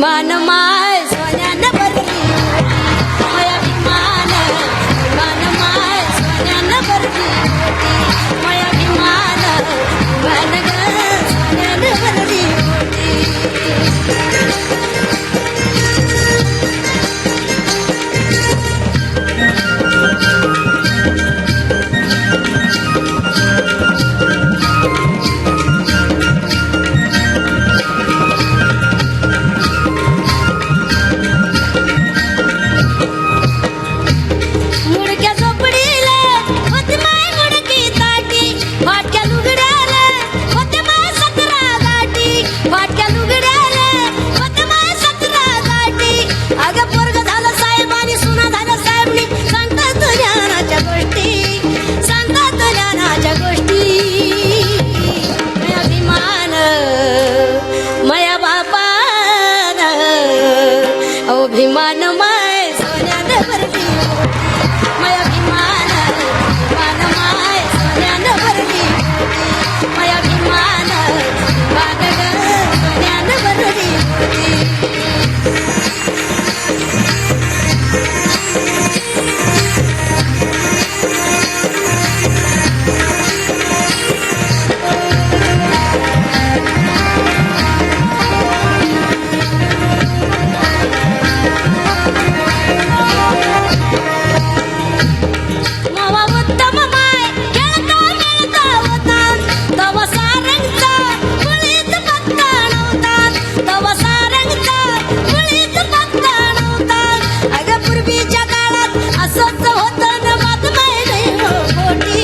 अभिमान माय सोन्यानं भरली माय अभिमान अभिमान माय सोन्यानं भरली माय अभिमान अभिमान ग सोन्यानं भरली मुडक्या झोपडीला होती माय मुडकी ताटी फाटक्या लुगड्याला होते माय 17 गाठी फाटक्या लुगड्याला होते माय 17 गाठी अगं पोरग झालं साहेब आणि सुना झालं साहेबनी सांगतात ज्ञानाच्या गोष्टी सांगतात ज्ञानाच्या गोष्टी मय अभिमान मया बापान अभिमान माय सोन्यानं भरली माय अभिमान अभिमान माय सोन्यानं भरली माय अभिमान अभिमान ग सोन्यानं भरली मावा उत्तम माय खेळता खेळता होता तवा सारंगचा मुळीत पत्ता नव्हता तवा सारंगचा मुळीत पत्ता नव्हता अगं पूर्वीच्या काळात असंच होतं न बातम्या नाही हो खोटी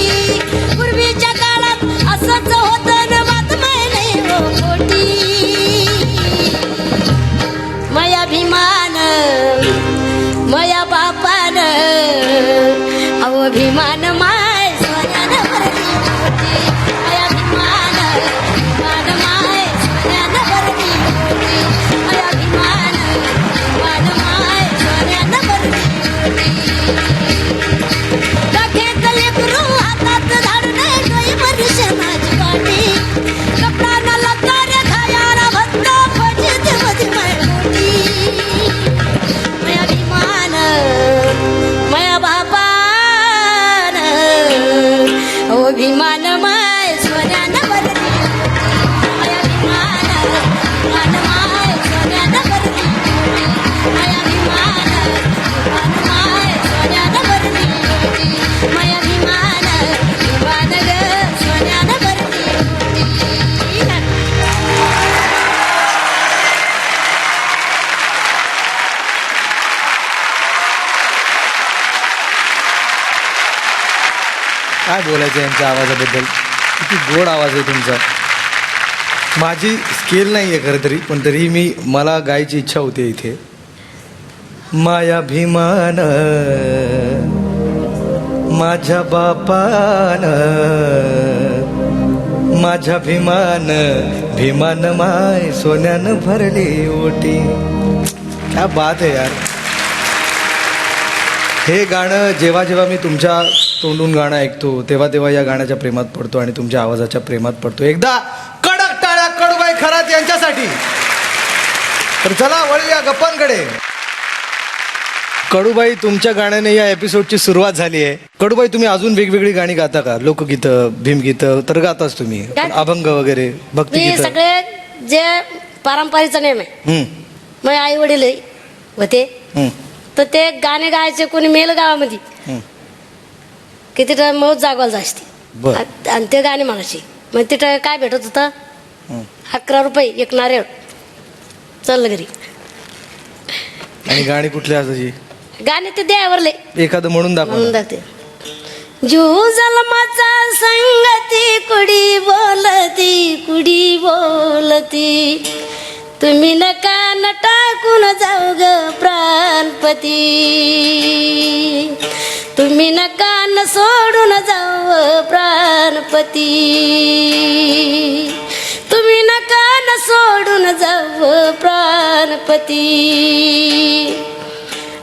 पूर्वीच्या काळात असंच होतं न बातम्या नाही हो खोटी मया अभिमान मया बापान अभिमान माय सोन्यानं भरली मया अभिमान अभिमान माय सोन्यानं भरली मया अभिमान अभिमान माय सोन्यानं भरली डोक्यात लेकरू हातात झाडून डोईवर शेणाची काठी कपडा लतारे खायाला भत्त फजित मध्ये माय मोठी मया अभिमान मया बापान अभिमान माय सोन्यानं भरली मया अभिमान अभिमान माय सोन्यानं भरली मया अभिमान अभिमान माय सोन्यानं भरली मया अभिमान अभिमान ग सोन्यानं भरली काय बोलायचं यांच्या आवाजाबद्दल. किती गोड आवाज आहे तुमचा. माझी स्केल नाही आहे खरं तरी, पण तरीही मला गायची इच्छा होते इथे. माया भीमान माझ्या बापान माझ्या भीमान भीमान माय सोन्यानं भरली ओटी. क्या बात आहे यार. हे गाणं जेव्हा जेव्हा मी तुमच्या तोंडून गाणं ऐकतो तेव्हा तेव्हा या गाण्याच्या प्रेमात पडतो आणि तुमच्या आवाजाच्या प्रेमात पडतो. एकदा कडक टाळ्या कडूबाई खरात यांच्यासाठी. तर चला वळूया गप्पांकडे. कडूबाई, तुमच्या गाण्याने या एपिसोडची सुरुवात झाली आहे. कडूबाई, तुम्ही अजून वेगवेगळी गाणी गाता का? लोकगीतं, भीमगीतं तर गाताच तुम्ही, पण अभंग वगैरे मी भक्तिगीतं? सगळे जे पारंपरिकचा नेम आहे माझे आई वडील होते तर ते गाणे गायचे. कोणी मेल गावामध्ये की तिथं मौत जागवायला असते बरं. आणि ते गाणे म्हणायचे. मग तिथं काय भेटत होतं? 11 रुपये एक नारळ. चाललं घरी. आणि गाणी कुठली असायची? गाणे ते द्यावरले एखादं म्हणून दाखवा. म्हणून जाते. जलमाचा संगती कुडी बोलती तुम्ही नका न टाकून जाऊ ग प्राणपती. तुम्ही नका न सोडून जाऊ प्राणपती. तुम्ही नका न सोडून जाऊ प्राणपती.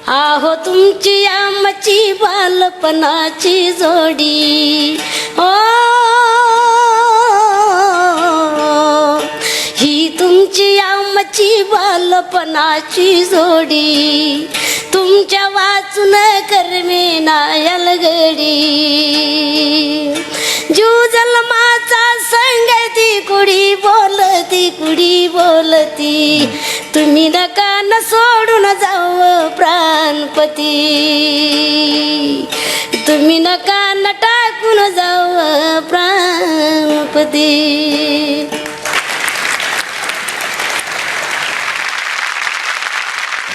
आहो तुमची आमची बालपणाची जोडी. ओ ही ही तुमची आमची बालपणाची जोडी तुमच्या वाचून करमे नायल गडी जीव जन्माचा संगती कुडी बोलती तुम्ही नका न सोडून जाऊ प्राणपती तुम्ही नका न टाकून जाऊ प्राणपती.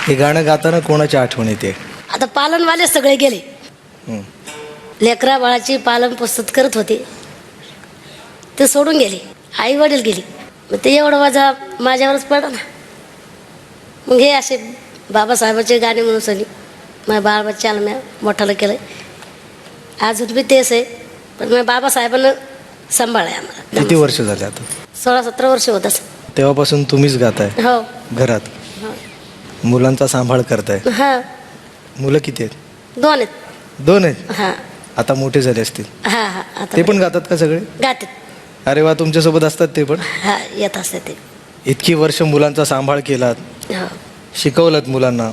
हे गाणं गाताना कोणाची आठवण येते? आता पालनवाले सगळे गेले. लेकरा बाळाची पालन पुस्तक करत होते ते सोडून गेले. आई वडील गेली. मग ते एवढं माझ्यावरच पडलं ना. मग हे असे बाबासाहेबाचे गाणे म्हणून सनी माझ्या बाळ बच्चाला मी मोठालं केलं. अजून बी तेच आहे. पण मग बाबासाहेबांना सांभाळलं आहे आम्हाला. किती वर्ष झाले आता? 16-17 वर्ष होत असं. तेव्हापासून तुम्हीच गाताय हो घरात? हो मुलांचा सांभाळ करताय? हां. मुलं किती आहेत? 2 आहेत. 2 आहेत? हां आता मोठे झाले असतील. हां हां. आता ते पण गातात का सगळे? गातात. अरे वा, तुमच्यासोबत असतात ते पण? हां येत असते ते. इतकी वर्ष मुलांचा सांभाळ केलात, हो शिकवलत मुलांना,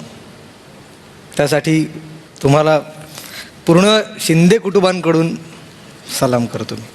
त्यासाठी तुम्हाला पूर्ण शिंदे कुटुंबांकडून सलाम करतो मी.